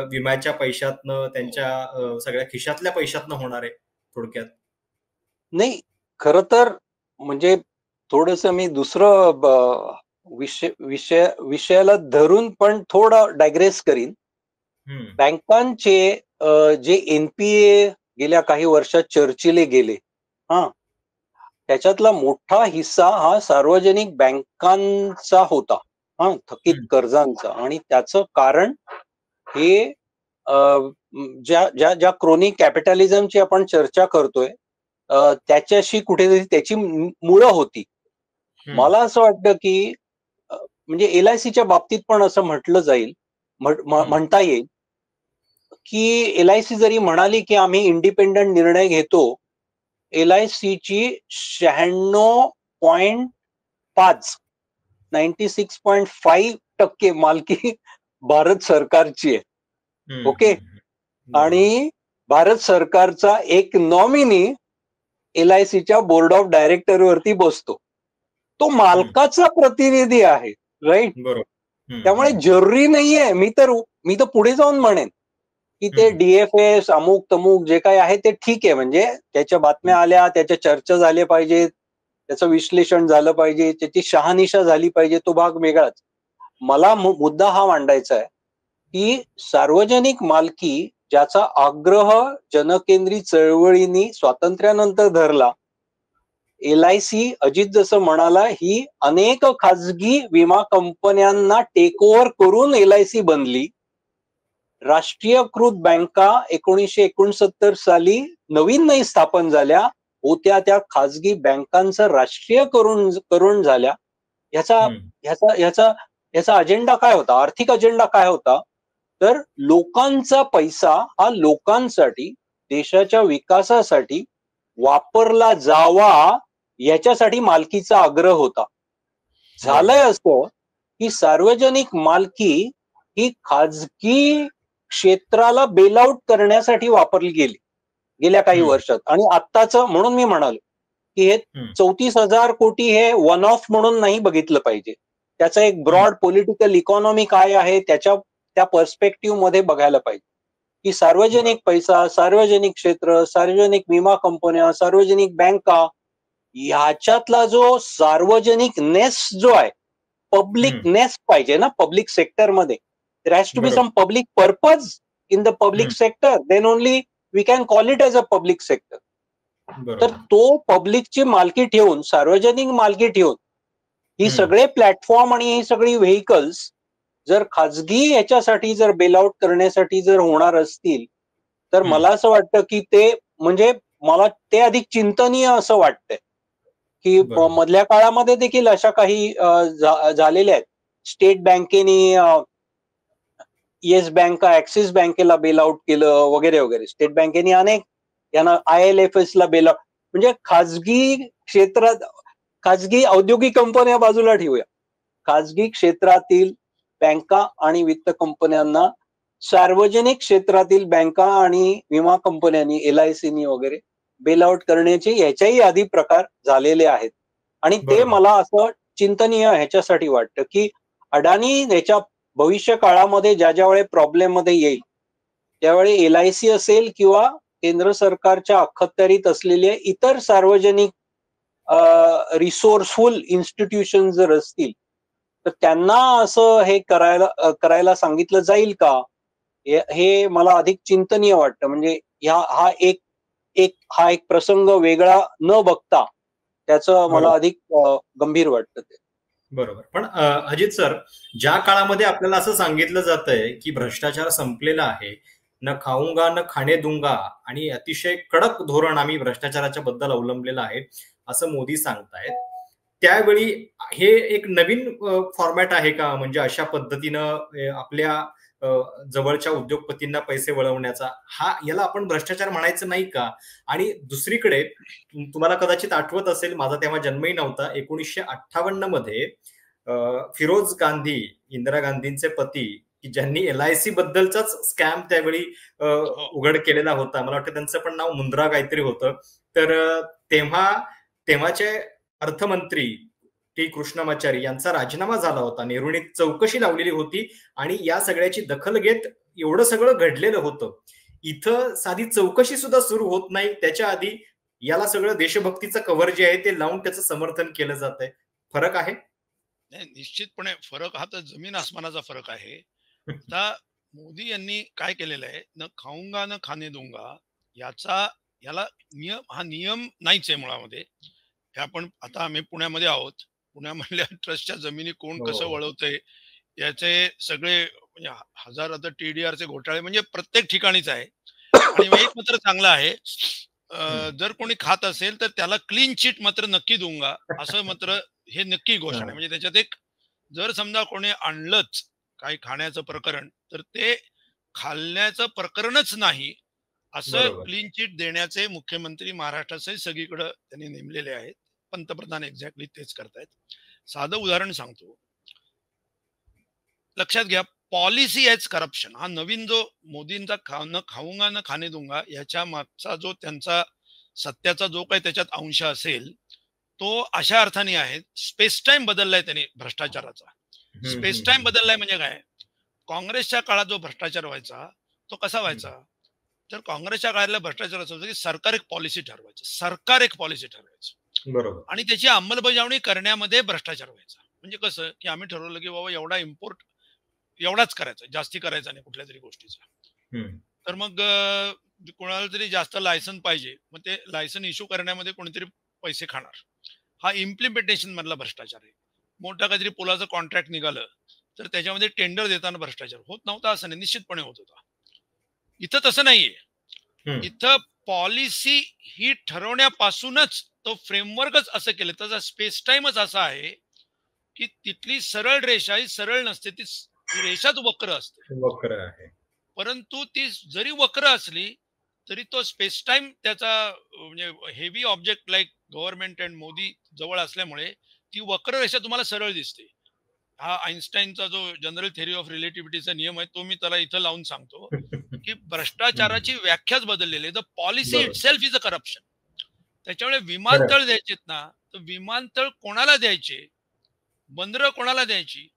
विम्याच्या पैशातनं, त्यांच्या सगळ्या खिशातल्या पैशातनं होणार आहे थोडक्यात? नाही, खरं तर म्हणजे थोडंसं मी दुसरं विषयाला धरून पण थोडं डायग्रेस करीन. बँकांचे जे NPA गेल्या काही वर्षात चर्चिले गेले, त्याच्यातला मोठा हिस्सा हा सार्वजनिक बँकांचा होता, थकीत कर्जांचा. आणि त्याचं कारण हे ज्या क्रोनिक कॅपिटलिझमची आपण चर्चा करतोय त्याच्याशी कुठेतरी त्याची मुळं होती. मला असं वाटतं की म्हणजे LICच्या बाबतीत पण असं म्हटलं जाईल, म्हणता येईल की LIC जरी म्हणाली की आम्ही इंडिपेंडंट निर्णय घेतो, LICची 96.5 96.5% मालकी भारत सरकारची आहे. ओके. आणि भारत सरकारचा एक नॉमिनी LICच्या बोर्ड ऑफ डायरेक्टर वरती बसतो. तो मालकाचा प्रतिनिधी आहे, राईट. त्यामुळे जरुरी नाहीये. मी तर पुढे जाऊन म्हणेन की ते DFS अमुक तमुक जे काही आहे ते ठीक आहे, म्हणजे त्याच्या बातम्या आल्या, त्याच्या चर्चा झाल्या पाहिजेत, त्याचं विश्लेषण झालं पाहिजे, त्याची शहानिशा झाली पाहिजे, तो भाग वेगळाच. मला मुद्दा हा मांडायचा आहे की सार्वजनिक मालकी ज्याचा आग्रह जनकेंद्री चळवळींनी स्वातंत्र्यानंतर धरला, LIC अजित जसं म्हणाला, ही अनेक खाजगी विमा कंपन्यांना टेक ओव्हर करून LIC बनली. राष्ट्रीयकृत बँका 1969 साली नवीन नाही स्थापन झाल्या होत्या, त्या खाजगी बँकांचं राष्ट्रीयकरण झाल्या. ह्याचा अजेंडा काय होता? आर्थिक अजेंडा काय होता? तर लोकांचा पैसा हा लोकांसाठी, देशाच्या विकासासाठी वापरला जावा याच्यासाठी मालकीचा आग्रह होता. झालंय असं की सार्वजनिक मालकी ही खाजगी क्षेत्राला बेल आउट करण्यासाठी वापरली गेली गेल्या काही वर्षात. आणि आत्ताच, म्हणून मी म्हणालो की हे 34,000 कोटी हे वन ऑफ म्हणून नाही बघितलं पाहिजे. त्याचा एक ब्रॉड पॉलिटिकल इकॉनॉमी काय आहे त्या पर्स्पेक्टिव्ह मध्ये बघायला पाहिजे की सार्वजनिक पैसा, सार्वजनिक क्षेत्र, सार्वजनिक विमा कंपन्या, सार्वजनिक बँका, ह्याच्यातला जो सार्वजनिक नेस्ट जो आहे, पब्लिक नेस्ट पाहिजे ना पब्लिक सेक्टर मध्ये. There has to be some public purpose in the public sector. Then only we can call it as a public sector. तर तो पब्लिकची मालकी ठेवून, सार्वजनिक मालकी ठेवून ही सगळे प्लॅटफॉर्म आणि ही सगळी व्हेकल्स जर खाजगी याच्यासाठी जर बेल आउट करण्यासाठी जर होणार असतील, तर मला असं वाटतं की ते, म्हणजे मला ते अधिक चिंतनीय असं वाटतंय की मधल्या काळामध्ये देखील अशा काही झालेल्या आहेत. स्टेट बँकेने येस बँक, ऍक्सिस बँकेला बेल आउट केलं वगैरे वगैरे. स्टेट बँकेने अनेक यांना ILFS ला बेल आउट, म्हणजे खाजगी क्षेत्रात, खाजगी औद्योगिक कंपन्या बाजूला ठेवूया, खाजगी क्षेत्रातील बँका आणि वित्त कंपन्यांना सार्वजनिक क्षेत्रातील बँका आणि विमा कंपन्यांनी, LICनी वगैरे बेल आउट करण्याचे याच्याही आधी प्रकार झालेले आहेत. आणि ते मला असं चिंतनीय ह्याच्यासाठी वाटतं की अडाणी ह्याच्या भविष्य काळामध्ये ज्या वेळी प्रॉब्लेम मध्ये येईल, त्यावेळी LIC असेल किंवा केंद्र सरकारच्या अखत्यारीत असलेले इतर सार्वजनिक रिसोर्सफुल इन्स्टिट्यूशन जर असतील, तर त्यांना असं हे करायला सांगितलं जाईल का, हे मला अधिक चिंतनीय वाटतं. म्हणजे हा एक प्रसंग वेगळा न बघता त्याचं मला अधिक गंभीर वाटतं ते. बरोबर. पण अजित सर, ज्या काळामध्ये आपल्याला असं सांगितलं जातंय की भ्रष्टाचार संपलेला आहे, न खाऊंगा न खाणे दूंगा, आणि अतिशय कडक धोरण आम्ही भ्रष्टाचाराच्या बद्दल अवलंबलेलं आहे असं मोदी सांगतायत, त्यावेळी हे एक नवीन फॉर्मॅट आहे का? म्हणजे अशा पद्धतीनं आपल्या जवळच्या उद्योगपतींना पैसे वळवण्याचा, याला आपण भ्रष्टाचार म्हणायचं नाही का? आणि दुसरीकडे तुम्हाला कदाचित आठवत असेल, माझा तेव्हा जन्मही नव्हता, 1958 मध्ये फिरोज गांधी, इंदिरा गांधींचे पती, की ज्यांनी LIC बद्दलचाच स्कॅम त्यावेळी उघड केलेला होता, मला वाटतं त्यांचं पण नाव मुंद्रा काहीतरी होतं. तर तेव्हाचे अर्थमंत्री T. कृष्णमाचारी यांचा राजीनामा झाला होता, नेहरूंनी चौकशी लावलेली होती आणि या सगळ्याची दखल घेत एवढं सगळं घडलेलं होतं. इथं साधी चौकशी सुद्धा सुरू होत नाही, त्याच्या आधी याला सगळं देशभक्तीचं कव्हर जे आहे ते लावून त्याचं समर्थन केलं जात आहे. फरक आहे? निश्चितपणे फरक हा तर जमीन आसमानाचा फरक आहे. आता मोदी यांनी काय केलेलं आहे, न खाऊंगा न खाणे दूंगा, याला नियम नाहीच आहे मुळामध्ये. हे आपण आता आम्ही पुण्यामध्ये आहोत, पुण्यामधल्या ट्रस्टच्या जमिनी कोण कसं वळवतंय याचे सगळे, म्हणजे हजार आता TDRचे घोटाळे म्हणजे प्रत्येक ठिकाणीच आहे. आणि एक मात्र चांगलं आहे, जर कोणी खात असेल तर त्याला क्लीन चिट मात्र नक्की दूंगा, असं मात्र हे नक्की घोषणा आहे. म्हणजे त्याच्यात एक जर समजा कोणी आणलंच काही खाण्याचं प्रकरण तर ते खाल्ल्याचं प्रकरणच नाही असं क्लीन चिट देण्याचे मुख्यमंत्री महाराष्ट्रासहित सगळीकडे त्यांनी नेमलेले आहेत. पंतप्रधान एक्झॅक्टली तेच करतायत. साधं उदाहरण सांगतो, लक्षात घ्या, पॉलिसी ॲज करप्शन हा नवीन जो मोदींचा खाऊंगा न खाणे दूंगा याच्या मागचा जो त्यांचा सत्याचा जो काही त्याच्यात अंश असेल तो अशा अर्थाने आहे, स्पेस टाइम बदललाय त्यांनी भ्रष्टाचाराचा. स्पेस टाइम बदललाय म्हणजे काय, काँग्रेसच्या काळात जो भ्रष्टाचार व्हायचा तो कसा व्हायचा, तर काँग्रेसच्या काळातला भ्रष्टाचार असं होतं की सरकार एक पॉलिसी ठरवायचं बरोबर, आणि त्याची अंमलबजावणी करण्यामध्ये भ्रष्टाचार व्हायचा. म्हणजे कसं की आम्ही ठरवलं की बाबा एवढा इम्पोर्ट एवढाच करायचा, जास्ती करायचा नाही कुठल्या तरी गोष्टीचा. तर मग कोणाला तरी जास्त लायसन पाहिजे, मग ते लायसन इश्यू करण्यामध्ये कोणीतरी पैसे खाणार. हा इम्प्लिमेंटेशन मधला भ्रष्टाचार आहे. मोठा काहीतरी पुलाचं कॉन्ट्रॅक्ट निघालं तर त्याच्यामध्ये टेंडर देताना भ्रष्टाचार होत नव्हता असं नाही, निश्चितपणे होत होता. इथं तसं नाहीये. इथं पॉलिसी ही ठरवण्यापासूनच तो फ्रेमवर्कच असं केलं, त्याचा स्पेस टाइमच असा आहे की तिथली सरळ रेषा ही सरळ नसते, ती रेषाच वक्र असते. वक्र आहे. परंतु ती जरी वक्र असली तरी तो स्पेस टाइम त्याचा म्हणजे heavy object like government and Modi जवळ असल्यामुळे ती वक्र रेषा तुम्हाला सरळ दिसते. हा आईन्स्टाईनचा जो जनरल थेअरी ऑफ रिलेटिव्हिटीचा नियम आहे तो मी त्याला इथं लावून सांगतो की भ्रष्टाचाराची व्याख्याच बदललेली आहे. The policy it self is a corruption. त्याच्यामुळे विमानतळ द्यायचेत ना, तर विमानतळ कोणाला द्यायचे, बंदरं कोणाला द्यायची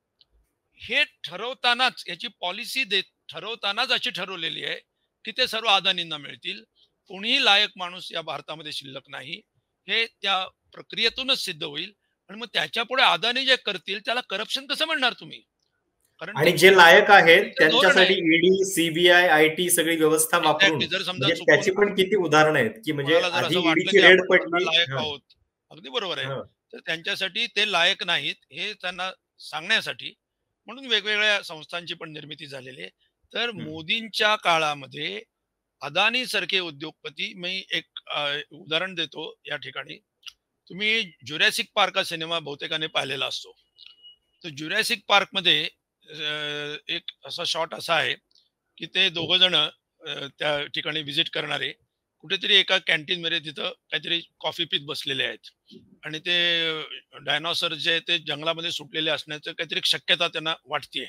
हे ठरवतानाच, याची पॉलिसी ठरवतानाच अशी ठरवलेली आहे की ते सर्व अदानींना मिळतील. कोणीही लायक माणूस या भारतामध्ये शिल्लक नाही, हे त्या प्रक्रियेतूनच सिद्ध होईल. आणि मग त्याच्या पुढे अदानी जे करतील त्याला करप्शन कसं म्हणणार तुम्ही? कारण आणि जे लायक आहेत त्यांच्यासाठी ईडी, सीबीआय, आयटी सगळी व्यवस्था वापरून जर समजा त्याची पण किती उदाहरणं आहेत की म्हणजे आधी ईडीची रेड पडली. लायक आहोत, अगदी बरोबर आहे, तर त्यांच्यासाठी ते लायक नाहीत हे त्यांना सांगण्यासाठी म्हणून वेगवेगळ्या संस्थांची पण निर्मिती झालेली आहे. तर मोदींच्या काळामध्ये अदानी सारखे उद्योगपती, मी एक उदाहरण देतो या ठिकाणी. तुम्ही ज्युरॅसिक पार्क हा सिनेमा बहुतेकाने पाहिलेला असतो. तर ज्युरॅसिक पार्क मध्ये एक असा शॉट असा आहे की ते दोघ जण त्या ठिकाणी व्हिजिट करणारे कुठेतरी एका कॅन्टीन मध्ये तिथं काहीतरी कॉफी पीत बसलेले आहेत आणि ते डायनॉसर जे ते जंगलामध्ये सुटलेले असण्याचं काहीतरी शक्यता त्यांना वाटतेय.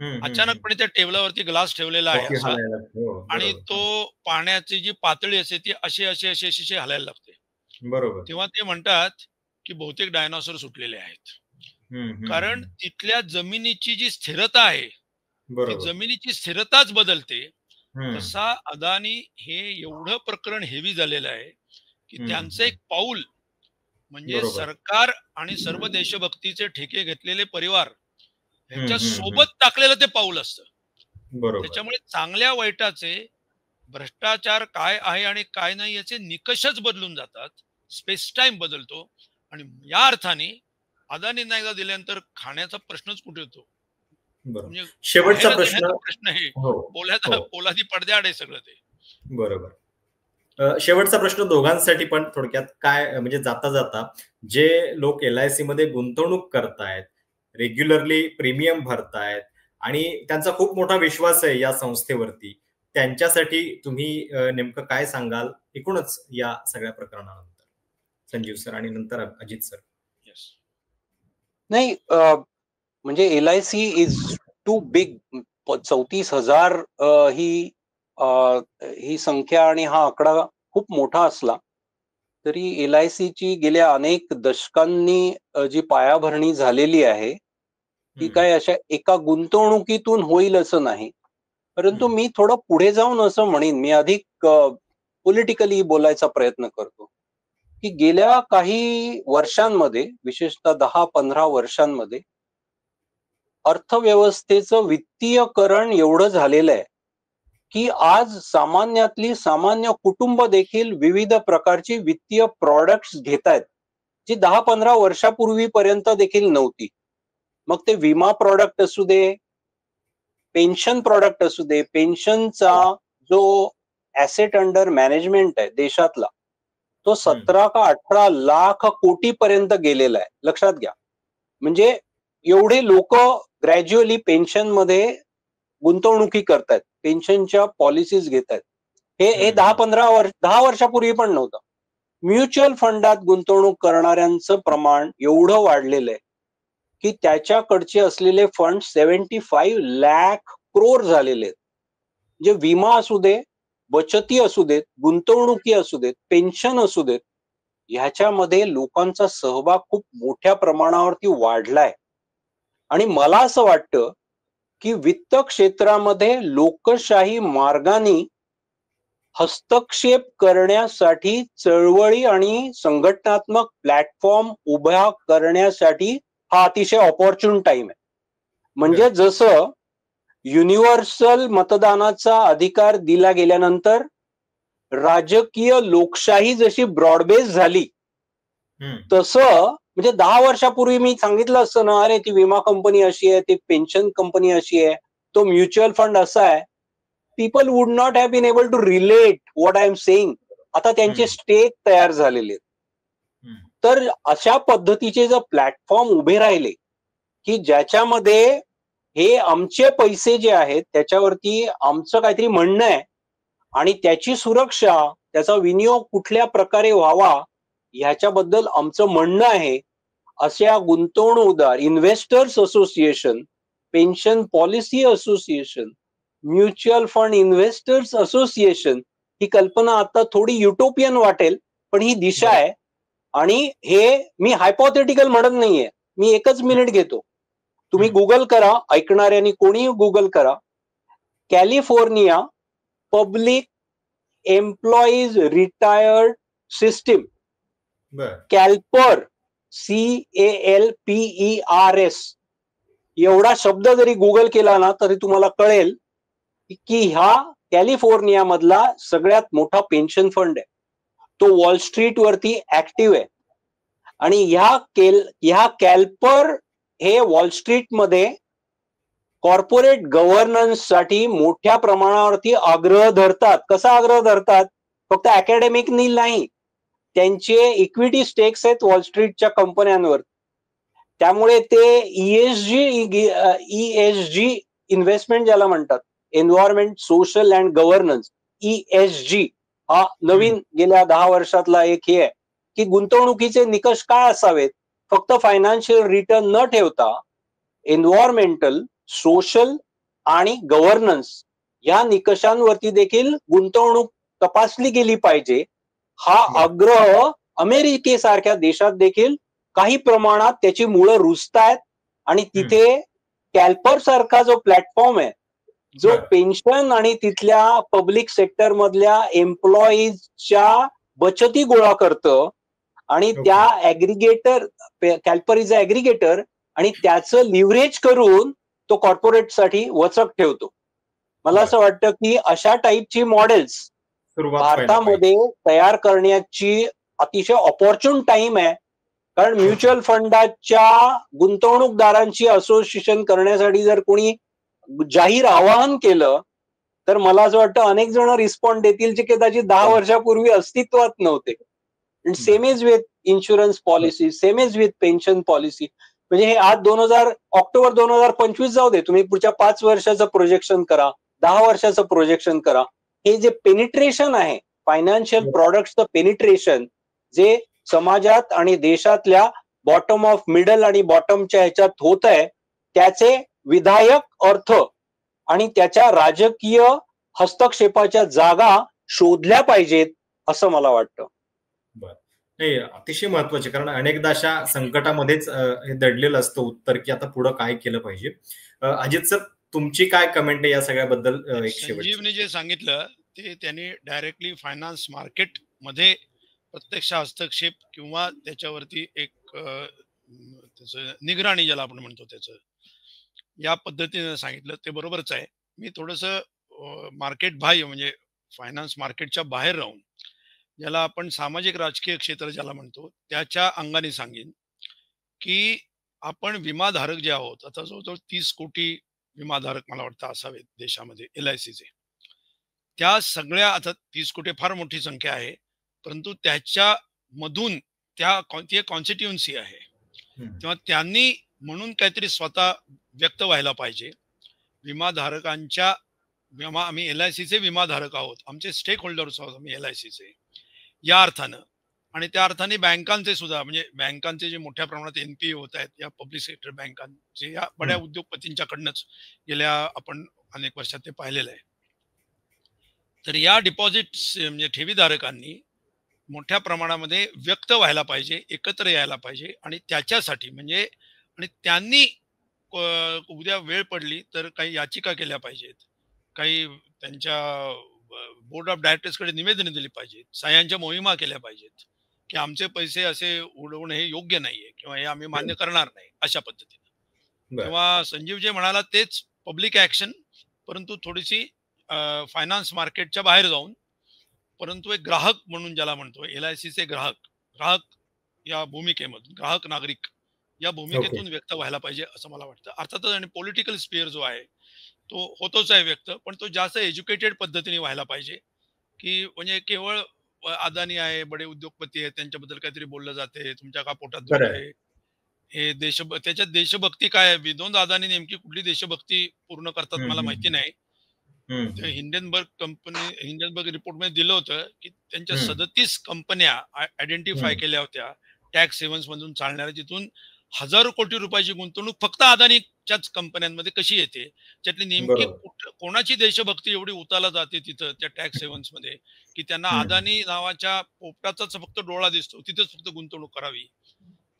अचानकपणे त्या टेबलावरती ग्लास ठेवलेला आहे असा आणि तो पाण्याची जी पातळी असते ती अशी अशी अशी अशी हलायला लागते. बरोबर. तेव्हा ते म्हणतात की बहुतेक डायनॉसॉर सुटलेले आहेत, कारण तिथल्या जमिनीची जी स्थिरता आहे ती जमिनीची स्थिरताच बदलते. तसा अदानी हे एवढं प्रकरण हेवी झालेलं आहे की त्यांचं एक पाऊल म्हणजे सरकार आणि सर्व देशभक्तीचे ठेके घेतलेले परिवार ह्याच्या सोबत टाकलेलं ते पाऊल असतं. त्याच्यामुळे चांगल्या वाईटाचे, भ्रष्टाचार काय आहे आणि काय नाही याचे निकषच बदलून जातात, स्पेस टाइम बदलतो. आणि या अर्थाने अदानींना एकदा दिल्यानंतर खाण्याचा प्रश्नच कुठे येतो. म्हणजे शेवटचा प्रश्न हे पोलादी पडद्याआड आहे सगळं ते. बरोबर. शेवटचा प्रश्न दोघांसाठी पण थोडक्यात काय, म्हणजे जाता जाता जे लोक LIC मध्ये गुंतवणूक करतायत, रेग्युलरली प्रीमियम भरतायत आणि त्यांचा खूप मोठा विश्वास आहे या संस्थेवरती, त्यांच्यासाठी तुम्ही नेमकं काय सांगाल एकूणच या सगळ्या प्रकरणानंतर? संजीव सर आणि नंतर अजित सर. नाही, म्हणजे LIC इज टू बिग. 34,000 ही संख्या आणि हा आकडा खूप मोठा असला तरी LIC ची गेल्या अनेक दशकांनी जी पायाभरणी झालेली आहे ती काय अशा एका गुंतवणुकीतून होईल असं नाही. परंतु मी थोडं पुढे जाऊन असं म्हणेन, मी अधिक पॉलिटिकली बोलायचा प्रयत्न करतो की गेल्या काही वर्षांमध्ये, विशेषतः 10-15 वर्षांमध्ये अर्थव्यवस्थेचं वित्तीयकरण एवढं झालेलं आहे की आज सामान्यातली सामान्य कुटुंब देखील विविध प्रकारची वित्तीय प्रॉडक्ट्स घेत आहेत जी 10-15 वर्षापूर्वीपर्यंत देखील नव्हती. मग ते विमा प्रॉडक्ट असू दे, पेन्शन प्रॉडक्ट असू दे. पेन्शनचा जो ऍसेट अंडर मॅनेजमेंट आहे देशातला तो 17 का 18 लाख कोटी पर्यंत गेलेला आहे, लक्षात घ्या. म्हणजे एवढे लोक ग्रॅज्युअली पेन्शन मध्ये गुंतवणुकी करतायत, पेन्शनच्या पॉलिसीज घेत आहेत. हे 10 वर्षापूर्वी पण नव्हतं. म्युच्युअल फंडात गुंतवणूक करणाऱ्यांचं प्रमाण एवढं वाढलेलं आहे की त्याच्याकडचे असलेले फंड 75 लाख करोड झालेले आहेत. जे विमा असू दे, बचती असू देत, गुंतवणुकी असू देत, पेन्शन असू देत, ह्याच्यामध्ये लोकांचा सहभाग खूप मोठ्या प्रमाणावरती वाढलाय. आणि मला असं वाटतं की वित्त क्षेत्रामध्ये लोकशाही मार्गाने हस्तक्षेप करण्यासाठी, चळवळी आणि संघटनात्मक प्लॅटफॉर्म उभा करण्यासाठी हा अतिशय ऑपॉर्च्युन टाइम आहे. म्हणजे जसं युनिव्हर्सल मतदानाचा अधिकार दिला गेल्यानंतर राजकीय लोकशाही जशी ब्रॉडबेस झाली, तसं म्हणजे 10 वर्षापूर्वी मी सांगितलं असतं ना, अरे ती विमा कंपनी अशी आहे, ती पेन्शन कंपनी अशी आहे, तो म्युच्युअल फंड असा आहे, people would not have been able to relate what I am saying. आता त्यांचे स्टेक तयार झालेले. तर अशा पद्धतीचे जर प्लॅटफॉर्म उभे राहिले की ज्याच्यामध्ये हे आमचे पैसे जे आहेत त्याच्यावरती आमचं काहीतरी म्हणणं आहे आणि त्याची सुरक्षा, त्याचा विनियोग कुठल्या प्रकारे व्हावा ह्याच्याबद्दल आमचं म्हणणं आहे, अशा गुंतवणूकदार, investors association, pension policy association, mutual fund investors association, ही कल्पना आता थोडी युटोपियन वाटेल पण ही दिशा आहे. आणि हे मी हायपोथेटिकल म्हणत नाहीये, मी एकच मिनिट घेतो. तुम्ही गुगल करा, ऐकणाऱ्यांनी कोणीही गुगल करा, California public employees retired system, CalPERS, CALPERS, एवढा शब्द जरी गुगल केला ना तरी तुम्हाला कळेल की ह्या कॅलिफोर्निया मधला सगळ्यात मोठा पेन्शन फंड आहे. तो वॉल स्ट्रीट वरती ऍक्टिव्ह आहे. आणि ह्या कॅल्पर हे वॉल स्ट्रीट मध्ये कॉर्पोरेट गव्हर्नन्स साठी मोठ्या प्रमाणावरती आग्रह धरतात. कसा आग्रह धरतात? फक्त अकॅडमिक नाही, त्यांचे इक्विटी स्टेक्स आहेत वॉल स्ट्रीटच्या कंपन्यांवर. त्यामुळे ते ESG इन्व्हेस्टमेंट ज्याला म्हणतात, environment, social and governance, ESG, हा नवीन गेल्या 10 वर्षातला एक हे आहे की गुंतवणुकीचे निकष काय असावेत. फक्त फायनान्शियल रिटर्न न ठेवता एन्व्हायरमेंटल, सोशल आणि गव्हर्नन्स या निकषांवरती देखील गुंतवणूक तपासली गेली पाहिजे. हा आग्रह अमेरिकेसारख्या देशात देखील काही प्रमाणात त्याची मुळं रुजतायत. आणि तिथे कॅल्पर सारखा जो प्लॅटफॉर्म आहे, जो पेन्शन आणि तिथल्या पब्लिक सेक्टर मधल्या एम्प्लॉईजच्या बचती गोळा करतं आणि त्या ऍग्रिगेटर, कॅल्पर इज ऍग्रिगेटर, आणि त्याचं लिव्हरेज करून तो कॉर्पोरेटसाठी वचक ठेवतो. मला असं वाटतं की अशा टाईपची मॉडेल्स भारतामध्ये तयार करण्याची अतिशय ऑपॉर्च्युन टाइम आहे. कारण म्युच्युअल फंडाच्या गुंतवणूकदारांची असोसिएशन करण्यासाठी जर कोणी जाहीर आवाहन केलं तर मला असं वाटतं अनेक जण रिस्पॉन्ड देतील जे कदाचित 10 वर्षापूर्वी अस्तित्वात नव्हते. Same is with insurance policy, same is with pension policy. म्हणजे हे आज ऑक्टोबर 2025 जाऊ दे, तुम्ही पुढच्या 5 वर्षाचं प्रोजेक्शन करा, 10 वर्षाचं प्रोजेक्शन करा. हे जे पेनिट्रेशन आहे, फायनान्शियल प्रॉडक्टचं पेनिट्रेशन, जे समाजात आणि देशातल्या बॉटम ऑफ मिडल आणि बॉटमच्या ह्याच्यात होत आहे, त्याचे विधायक अर्थ आणि त्याच्या राजकीय हस्तक्षेपाच्या जागा शोधल्या पाहिजेत असं मला वाटतं. नाही, अतिशय महत्वाचे, कारण अनेकदा अशा संकटामध्येच हे दडलेलं असतं उत्तर की आता पुढे काय केलं पाहिजे. अजित सर, तुमची काय कमेंट आहे या सगळ्याबद्दल? संजीवने जे सांगितलं ते त्यांनी डायरेक्टली फायनान्स मार्केट मध्ये प्रत्यक्ष हस्तक्षेप किंवा त्याच्यावरती एक त्याचं निगराणी ज्याला आपण म्हणतो त्याचं, या पद्धतीने सांगितलं ते बरोबरच आहे. मी थोडंसं मार्केट बाह्य म्हणजे फायनान्स मार्केटच्या बाहेर राहून ज्याला आपण सामाजिक राजकीय क्षेत्र ज्याला म्हणतो त्याच्या अंगाने सांगेन की आपण विमाधारक जे आहोत, आता जवळजवळ 30 कोटी विमाधारक मला वाटतं असावेत देशामध्ये LICचे. त्या सगळ्या, आता 30 कोटी फार मोठी संख्या आहे, परंतु त्याच्या मधून ती एक कॉन्स्टिट्युएन्सी आहे. तेव्हा त्यांनी म्हणून काहीतरी स्वतः व्यक्त व्हायला पाहिजे. विमाधारकांच्या आम्ही LICचे विमाधारक आहोत, आमचे स्टेक होल्डर्स आहोत आम्ही LICचे या अर्थानं. आणि त्या अर्थाने बँकांचे सुद्धा, म्हणजे बँकांचे जे मोठ्या प्रमाणात NPA होत आहेत या पब्लिक सेक्टर बँकांचे, या बड्या उद्योगपतींच्याकडनंच गेल्या आपण अनेक वर्षात ते पाहिलेलं आहे. तर या डिपॉझिट म्हणजे ठेवीधारकांनी मोठ्या प्रमाणामध्ये व्यक्त व्हायला पाहिजे, एकत्र यायला पाहिजे. आणि त्याच्यासाठी म्हणजे आणि त्यांनी उद्या वेळ पडली तर काही याचिका केल्या पाहिजेत, काही त्यांच्या बोर्ड ऑफ डायरेक्टर्सकडे निवेदने दिली पाहिजेत, सह्यांच्या मोहिमा केल्या पाहिजेत की आमचे पैसे असे उडवणं हे योग्य नाहीये किंवा हे आम्ही मान्य करणार नाही अशा पद्धतीने. तेव्हा संजीव जे म्हणाला तेच पब्लिक ऍक्शन, परंतु थोडीशी फायनान्स मार्केटच्या बाहेर जाऊन, परंतु एक ग्राहक म्हणून ज्याला म्हणतो LICचे ग्राहक या भूमिकेमधून, ग्राहक नागरिक या भूमिकेतून व्यक्त व्हायला पाहिजे असं मला वाटतं. अर्थातच आणि पॉलिटिकल स्पिअर जो आहे तो होतोच आहे व्यक्त, पण तो जास्त एज्युकेटेड पद्धतीने व्हायला पाहिजे. की म्हणजे केवळ अदानी आहे, बडे उद्योगपती आहेत, त्यांच्याबद्दल काहीतरी बोललं जाते, तुमच्या का पोटात दुखत आहे, हे त्याच्यात देशभक्ती काय आहे? विनोद अदानी नेमकी कुठली देशभक्ती पूर्ण करतात मला माहिती नाही. हिंडनबर्ग रिपोर्ट मध्ये दिलं होतं की त्यांच्या 37 कंपन्या आयडेंटिफाय केल्या होत्या टॅक्स हेव्हन्स मधून चालणाऱ्या, जिथून हजारो कोटी रुपयाची गुंतवणूक फक्त अदानीच्याच कंपन्यांमध्ये कशी येते, त्यातली नेमकी कोणाची देशभक्ती एवढी उताला जाते तिथं त्या टॅक्स हेव्हन्स मध्ये की त्यांना अदानी नावाच्या पोपटाचाच फक्त डोळा दिसतो, तिथेच फक्त गुंतवणूक करावी.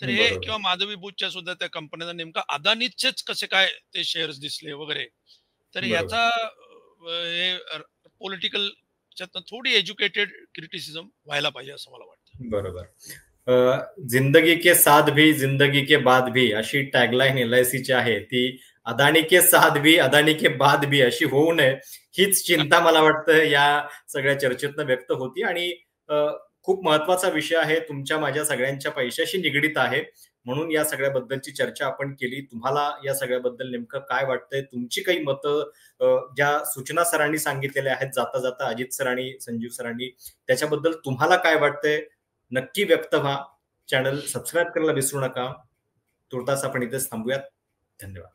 तर हे किंवा माधवी बुचच्या सुद्धा त्या कंपन्यांना नेमका अदानीचेच कसे काय ते शेअर्स दिसले वगैरे. तर याचा हे पॉलिटिकल थोडी एज्युकेटेड क्रिटिसिझम व्हायला पाहिजे असं मला वाटतं. बरोबर. जिंदगी के साथ भी जिंदगी के बाद भी अशी टॅगलाईन LICची आहे, ती अदानी के साथ भी अदानी के बाद भी अशी होऊ नये हीच चिंता मला वाटतं या सगळ्या चर्चेतनं व्यक्त होती. आणि खूप महत्वाचा विषय आहे, तुमच्या माझ्या सगळ्यांच्या पैशाशी निगडीत आहे, म्हणून या सगळ्याबद्दलची चर्चा आपण केली. तुम्हाला या सगळ्याबद्दल नेमकं काय वाटतंय, तुमची काही मतं, ज्या सूचना सरांनी सांगितलेल्या आहेत जाता जाता, अजित सरांनी, संजीव सरांनी, त्याच्याबद्दल तुम्हाला काय वाटतंय नक्की व्यक्त व्हा. चॅनल सबस्क्राईब करायला विसरू नका. तुर्तास आपण इथेच थांबूयात. धन्यवाद.